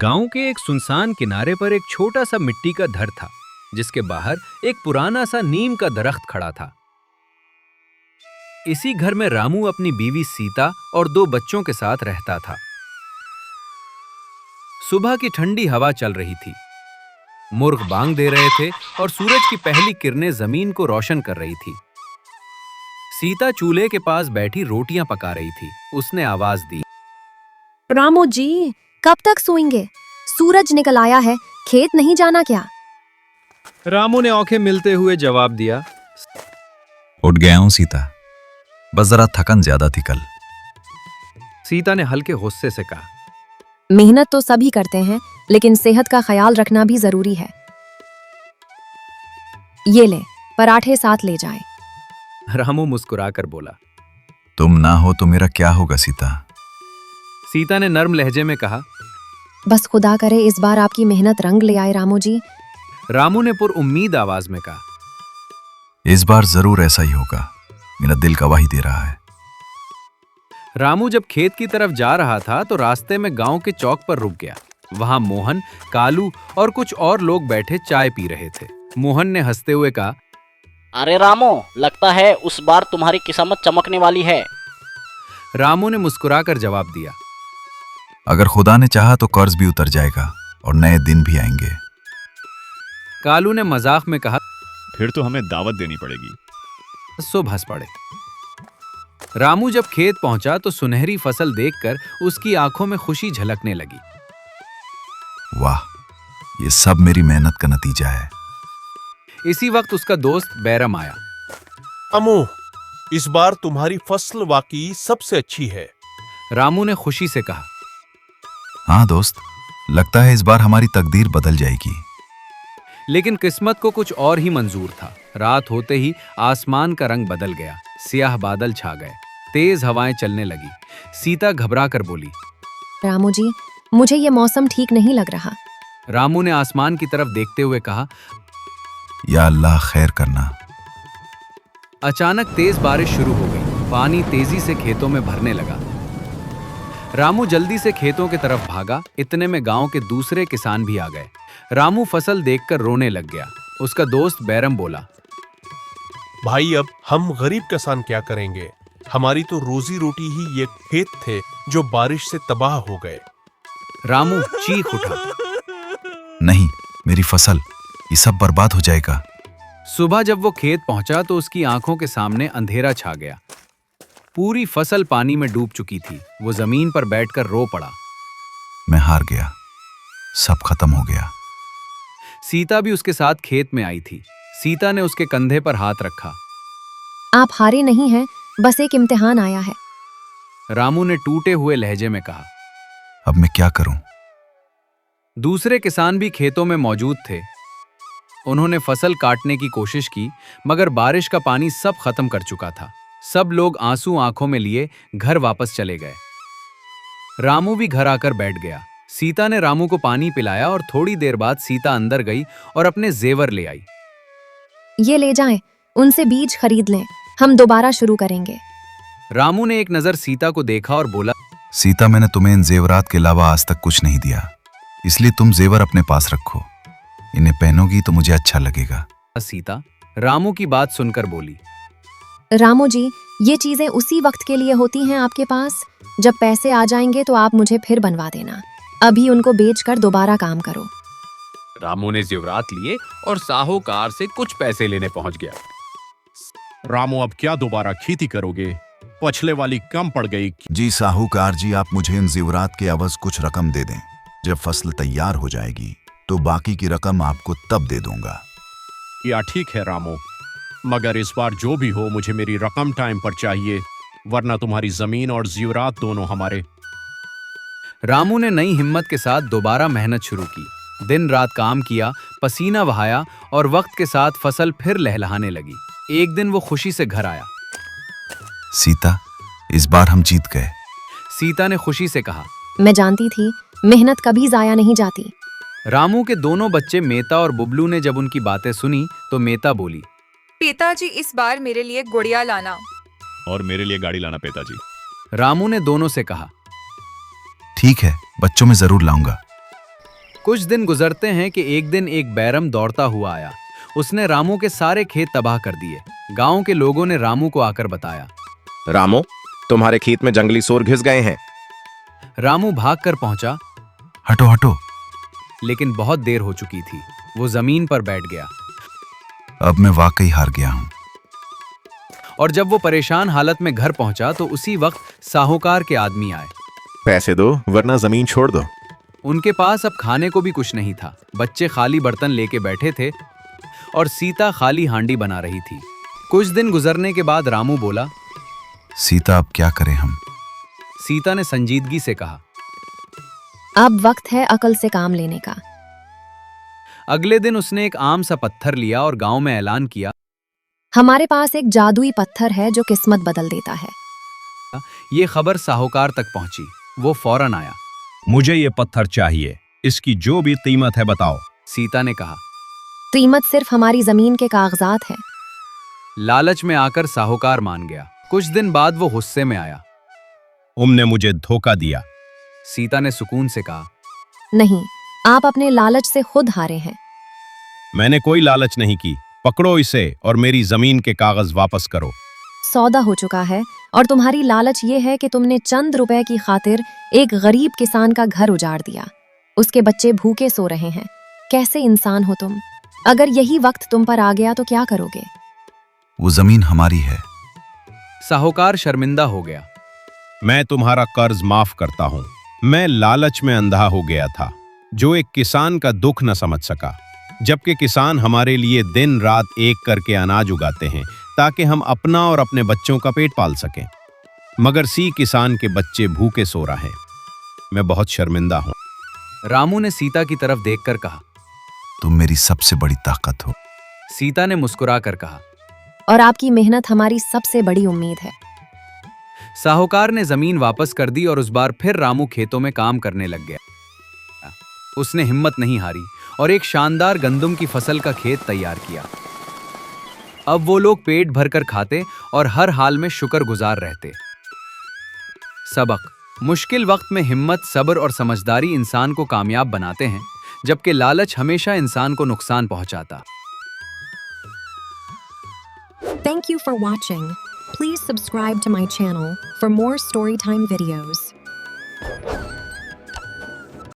गांव के एक सुनसान किनारे पर एक छोटा सा मिट्टी का घर था, जिसके बाहर एक पुराना सा नीम का दरख्त खड़ा था। इसी घर में रामू अपनी बीवी सीता और 2 बच्चों के साथ रहता था। सुबह की ठंडी हवा चल रही थी, मुर्ग बांग दे रहे थे और सूरज की पहली किरणें जमीन को रोशन कर रही थी। सीता चूल्हे के पास बैठी रोटियां पका रही थी। उसने आवाज दी, रामू जी, कब तक सोएंगे? सूरज निकल आया है, खेत नहीं जाना क्या? रामू ने आंखें मिलते हुए जवाब दिया, उठ गया हूं सीता, बस जरा थकन ज्यादा थी कल। सीता ने हल्के गुस्से से कहा, मेहनत तो सभी करते हैं, लेकिन सेहत का ख्याल रखना भी जरूरी है। ये ले, पराठे साथ ले जाए। रामू मुस्कुराकर बोला। तुम ना हो तो मेरा क्या होगा सीता? सीता ने नर्म लहजे में कहा, बस खुदा करे इस बार आपकी मेहनत रंग ले आए रामू जी। रामू ने पुरउम्मीद आवाज में कहा, इस बार जरूर ऐसा ही होगा, मेरा दिल गवाही दे रहा है। रामू जब खेत की तरफ जा रहा था तो रास्ते में गांव के चौक पर रुक गया। वहां मोहन, कालू और कुछ और लोग बैठे चाय पी रहे थे। मोहन ने हंसते हुए कहा, अरे रामू, लगता है उस बार तुम्हारी किस्मत चमकने वाली है। रामू ने मुस्कुराकर जवाब दिया, अगर खुदा ने चाहा तो कर्ज भी उतर जाएगा और नए दिन भी आएंगे। कालू ने मजाक में कहा, फिर तो हमें दावत देनी पड़ेगी। सो हंस पड़े। रामू जब खेत पहुंचा तो सुनहरी फसल देखकर उसकी आंखों में खुशी झलकने लगी। वाह, ये सब मेरी मेहनत का नतीजा है। इसी वक्त उसका दोस्त बैरम आया। अमू, इस बार तुम्हारी फसल वाकई सबसे अच्छी है। रामू ने खुशी से कहा, हाँ दोस्त, लगता है इस बार हमारी तकदीर बदल जाएगी। लेकिन किस्मत को कुछ और ही मंजूर था। रात होते ही आसमान का रंग बदल गया, सियाह बादल छा गए, तेज हवाएं चलने लगी। सीता घबरा कर बोली, रामू जी, मुझे ये मौसम ठीक नहीं लग रहा। रामू ने आसमान की तरफ देखते हुए कहा, या अल्लाह खैर करना। अचानक तेज बारिश शुरू हो गई। पानी तेजी से खेतों में भरने लगा। रामू जल्दी से खेतों की तरफ भागा। इतने में गांव के दूसरे किसान भी आ गए। रामू फसल देखकर रोने लग गया। उसका दोस्त बैरम बोला, भाई, अब हम गरीब किसान क्या करेंगे? हमारी तो रोजी रोटी ही ये खेत थे जो बारिश से तबाह हो गए। रामू चीख उठा, नहीं, मेरी फसल, ये सब बर्बाद हो जाएगा। सुबह जब वो खेत पहुंचा तो उसकी आंखों के सामने अंधेरा छा गया। पूरी फसल पानी में डूब चुकी थी। वो जमीन पर बैठकर रो पड़ा। मैं हार गया, सब खत्म हो गया। सीता भी उसके साथ खेत में आई थी। सीता ने उसके कंधे पर हाथ रखा। आप हारे नहीं हैं, बस एक इम्तिहान आया है। रामू ने टूटे हुए लहजे में कहा। अब मैं क्या करूं? दूसरे किसान भी खेतों में मौजूद थे। उन्होंने फसल काटने की कोशिश की, मगर बारिश का पानी सब खत्म कर चुका था। सब लोग आंसू आंखों में लिए घर वापस चले गए। रामू भी घर आकर बैठ गया। सीता ने रामू को पानी पिलाया और थोड़ी देर बाद सीता अंदर गई और अपने जेवर ले आई। ये ले जाएं, उनसे बीज खरीद लें, हम दोबारा शुरू करेंगे। रामू ने एक नजर सीता को देखा और बोला, सीता, मैंने तुम्हें इन जेवरात के अलावा आज तक कुछ नहीं दिया, इसलिए तुम जेवर अपने पास रखो। इन्हें पहनोगी तो मुझे अच्छा लगेगा। सीता रामू की बात सुनकर बोली, रामू जी, ये चीजें उसी वक्त के लिए होती हैं आपके पास। जब पैसे आ जाएंगे तो आप मुझे फिर बनवा देना। अभी उनको बेचकर दोबारा काम करो। रामू ने जेवरात लिए और साहूकार से कुछ पैसे लेने पहुंच गया। रामू, अब क्या दोबारा खेती करोगे? पछले वाली कम पड़ गई। जी साहूकार जी, आप मुझे इन जेवरात के अवज कुछ रकम दे दें। जब फसल तैयार हो जाएगी तो बाकी की रकम आपको तब दे दूंगा। या ठीक है रामू, मगर इस बार जो भी हो मुझे मेरी रकम टाइम पर चाहिए, वरना तुम्हारी जमीन और जेवरात दोनों हमारे। रामू ने नई हिम्मत के साथ दोबारा मेहनत शुरू की। दिन रात काम किया, पसीना बहाया और वक्त के साथ फसल फिर लहलहाने लगी। एक दिन वो खुशी से घर आया। सीता, इस बार हम जीत गए। सीता ने खुशी से कहा, मैं जानती थी, मेहनत कभी जाया नहीं जाती। रामू के दोनों बच्चे मेता और बुबलू ने जब उनकी बातें सुनी तो मेता बोली, पिताजी, इस बार मेरे लिए गुड़िया लाना। और मेरे लिए गाड़ी लाना पिताजी। रामू ने दोनों से कहा, ठीक है, बच्चों में जरूर लाऊंगा। कुछ दिन गुजरते हैं कि एक दिन एक बैरम दौड़ता हुआ आया। उसने रामू के सारे खेत तबाह कर दिए। गांव के लोगों ने रामू को आकर बताया। रामू, तुम्हारे खेत में जंगली सूर घुस गए हैं। रामू भागकर पहुंचा, हटो हटो। लेकिन बहुत देर हो चुकी थी। वो जमीन पर बैठ गया अब मैं वाकई हार गया हूं। और जब वो परेशान हालत में घर पहुंचा तो उसी वक्त साहूकार के आदमी आए। पैसे दो वरना जमीन छोड़ दो। उनके पास अब खाने को भी कुछ नहीं था। बच्चे खाली बर्तन लेके बैठे थे और सीता खाली हांडी बना रही थी। कुछ दिन गुजरने के बाद रामू बोला, सीता अब क्या करें हम? सीता ने संजीदगी से कहा, अब वक्त है अकल से काम लेने का। अगले दिन उसने एक आम सा पत्थर लिया और गांव में ऐलान किया, हमारे पास एक जादुई पत्थर है जो किस्मत बदल देता है। ये खबर साहूकार तक पहुंची। वो फौरन आया। मुझे ये पत्थर चाहिए, इसकी जो भी कीमत है बताओ। सीता ने कहा। कीमत सिर्फ हमारी जमीन के कागजात है। लालच में आकर साहूकार मान गया। कुछ दिन बाद वो गुस्से में आया। तुमने मुझे धोखा दिया। सीता ने सुकून से कहा, नहीं, आप अपने लालच से खुद हारे हैं। मैंने कोई लालच नहीं की। पकड़ो इसे और मेरी जमीन के कागज वापस करो। सौदा हो चुका है और तुम्हारी लालच ये है कि तुमने चंद रुपए की खातिर एक गरीब किसान का घर उजाड़ दिया। उसके बच्चे भूखे सो रहे हैं। कैसे इंसान हो तुम? अगर यही वक्त तुम पर आ गया तो क्या करोगे? वो जमीन हमारी है। साहूकार शर्मिंदा हो गया। मैं तुम्हारा कर्ज माफ करता हूं। मैं लालच में अंधा हो गया था, जो एक किसान का दुख न समझ सका। जबकि किसान हमारे लिए दिन रात एक करके अनाज उगाते हैं ताकि हम अपना और अपने बच्चों का पेट पाल सकें, मगर सी किसान के बच्चे भूखे सो रहे हैं। मैं बहुत शर्मिंदा हूं। रामू ने सीता की तरफ देखकर कहा, तुम मेरी सबसे बड़ी ताकत हो। सीता ने मुस्कुरा कर कहा, और आपकी मेहनत हमारी सबसे बड़ी उम्मीद है। साहूकार ने जमीन वापस कर दी और उस बार फिर रामू खेतों में काम करने लग गया। उसने हिम्मत नहीं हारी और एक शानदार गंदम की फसल का खेत तैयार किया। अब वो लोग पेट भरकर खाते और हर हाल में शुक्रगुजार रहते। सबक: मुश्किल वक्त में हिम्मत, सब्र और समझदारी इंसान को कामयाब बनाते हैं, जबकि लालच हमेशा इंसान को नुकसान पहुंचाता। Thank you for watching. Please subscribe to my channel for more Storytime videos.